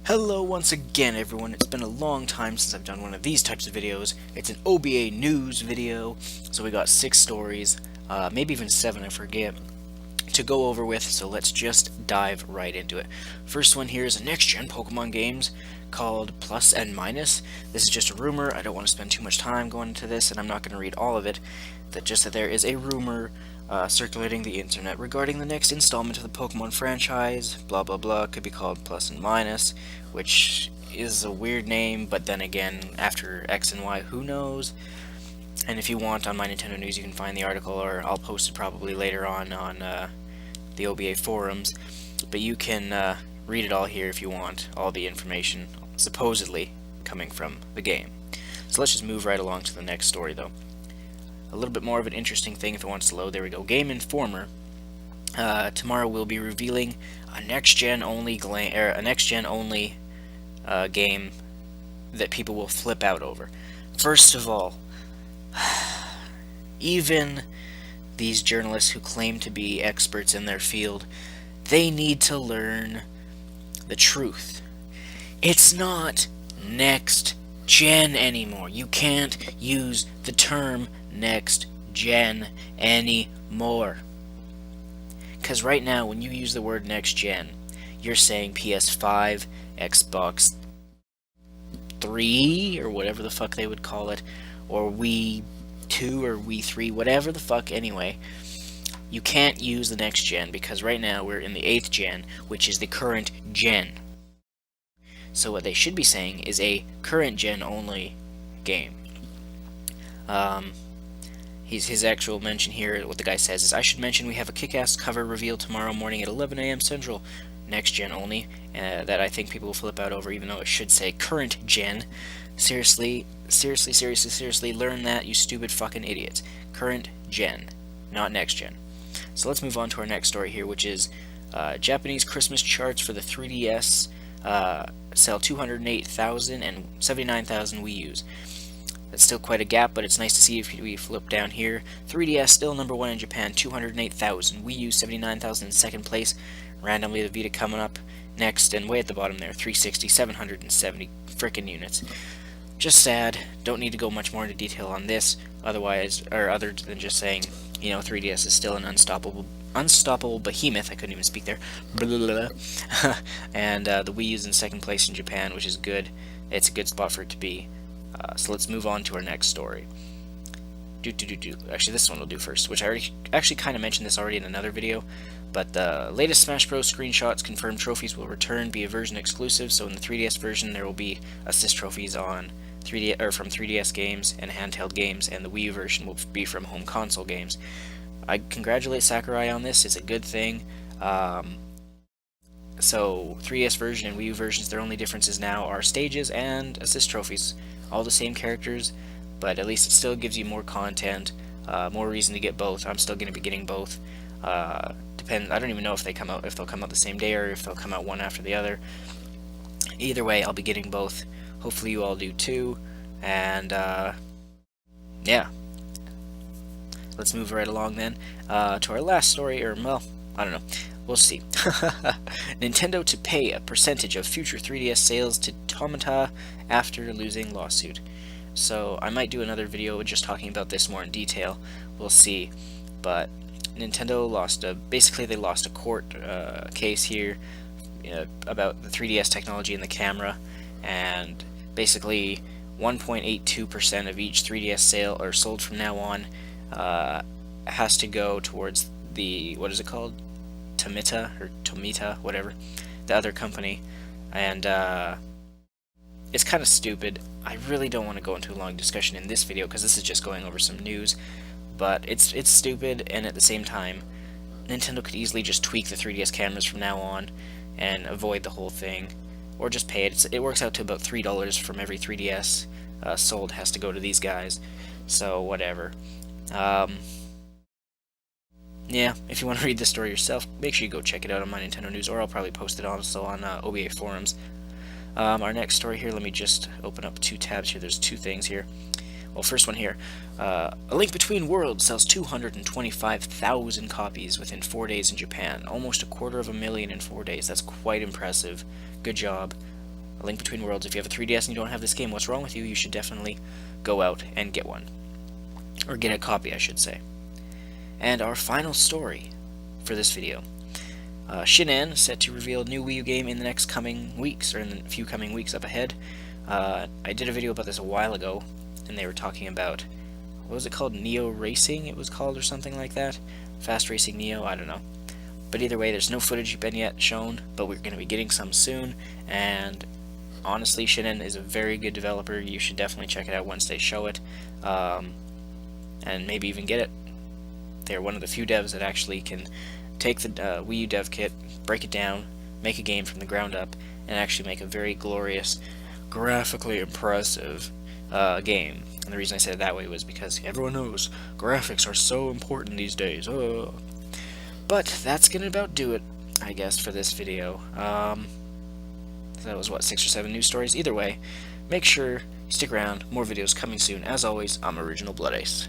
Hello once again everyone, it's been a long time since I've done one of these types of videos. It's an OBA news video, so we got 6 stories, maybe even 7, I forget, to go over with, so let's just dive right into it. First one here is a next-gen Pokemon games called Plus and Minus. This is just a rumor, I don't want to spend too much time going into this, and I'm not going to read all of it, just that there is a rumor circulating the internet regarding the next installment of the Pokemon franchise, blah blah blah, could be called Plus and Minus, which is a weird name, but then again, after X and Y, who knows? And if you want, on my Nintendo News, you can find the article, or I'll post it probably later on the OBA forums, but you can read it all here if you want, all the information supposedly coming from the game. So let's just move right along to the next story, though. A little bit more of an interesting thing if it wants to load. There we go. Game Informer. Tomorrow we'll be revealing a next-gen only game that people will flip out over. First of all, even these journalists who claim to be experts in their field, they need to learn the truth. It's not next gen anymore. You can't use the term next gen anymore. Because right now, when you use the word next gen, you're saying PS5, Xbox 3, or whatever the fuck they would call it, or Wii 2 or Wii 3, whatever the fuck anyway. You can't use the next gen because right now we're in the 8th gen, which is the current gen. So what they should be saying is a current gen only game. His actual mention here, what the guy says is, I should mention we have a kick-ass cover reveal tomorrow morning at 11 a.m. Central, next gen only, that I think people will flip out over, even though it should say current gen. Seriously, learn that, you stupid fucking idiots. Current gen, not next gen. So let's move on to our next story here, which is Japanese Christmas charts for the 3DS sell 208,000 and 79,000 Wii U's. That's still quite a gap, but it's nice to see if we flip down here. 3DS still number 1 in Japan, 208,000. Wii U 79,000 in second place. Randomly the Vita coming up next, and way at the bottom there, 360, 770 frickin' units. Just sad. Don't need to go much more into detail on this, other than just saying, 3DS is still an unstoppable behemoth. I couldn't even speak there. And the Wii U's in second place in Japan, which is good. It's a good spot for it to be. So let's move on to our next story. Actually, this one we'll do first, which I actually kind of mentioned this already in another video, but the latest Smash Bros. Screenshots confirm trophies will return, be a version exclusive. So in the 3DS version, there will be assist trophies on 3D or from 3DS games and handheld games, and the Wii U version will be from home console games. I congratulate Sakurai on this. It's a good thing. So 3DS version and Wii U versions, their only differences now are stages and assist trophies. All the same characters, but at least it still gives you more content, more reason to get both. I'm still going to be getting both. I don't even know if they'll come out the same day or if they'll come out one after the other. Either way, I'll be getting both. Hopefully you all do too. And yeah, let's move right along then to our last story, or well, I don't know. We'll see. Nintendo to pay a percentage of future 3DS sales to Tomita after losing lawsuit. So I might do another video just talking about this more in detail. We'll see. But Nintendo basically they lost a court case here about the 3DS technology and the camera, and basically 1.82% of each 3DS sale or sold from now on has to go towards the, what is it called? Tomita, whatever, the other company, and it's kind of stupid. I really don't want to go into a long discussion in this video because this is just going over some news, but it's stupid, and at the same time, Nintendo could easily just tweak the 3DS cameras from now on and avoid the whole thing, or just pay it. It works out to about $3 from every 3DS sold has to go to these guys, so whatever. Yeah, if you want to read this story yourself, make sure you go check it out on my Nintendo News, or I'll probably post it also on OBA forums. Our next story here, let me just open up 2 tabs here. There's 2 things here. Well, first one here. A Link Between Worlds sells 225,000 copies within 4 days in Japan. Almost 250,000 in 4 days. That's quite impressive. Good job. A Link Between Worlds. If you have a 3DS and you don't have this game, what's wrong with you? You should definitely go out and get one. Or get a copy, I should say. And our final story for this video. Shinan set to reveal a new Wii U game in the next coming weeks, or in the few coming weeks up ahead. I did a video about this a while ago, and they were talking about, what was it called? Neo Racing, it was called, or something like that? Fast Racing Neo, I don't know. But either way, there's no footage been yet shown, but we're going to be getting some soon, and honestly, Shinan is a very good developer. You should definitely check it out once they show it, and maybe even get it. They're one of the few devs that actually can take the Wii U dev kit, break it down, make a game from the ground up, and actually make a very glorious, graphically impressive game. And the reason I said it that way was because everyone knows graphics are so important these days. Oh. But that's gonna about do it, I guess, for this video. That was, what, 6 or 7 news stories? Either way, make sure you stick around. More videos coming soon. As always, I'm Original Blood Ace.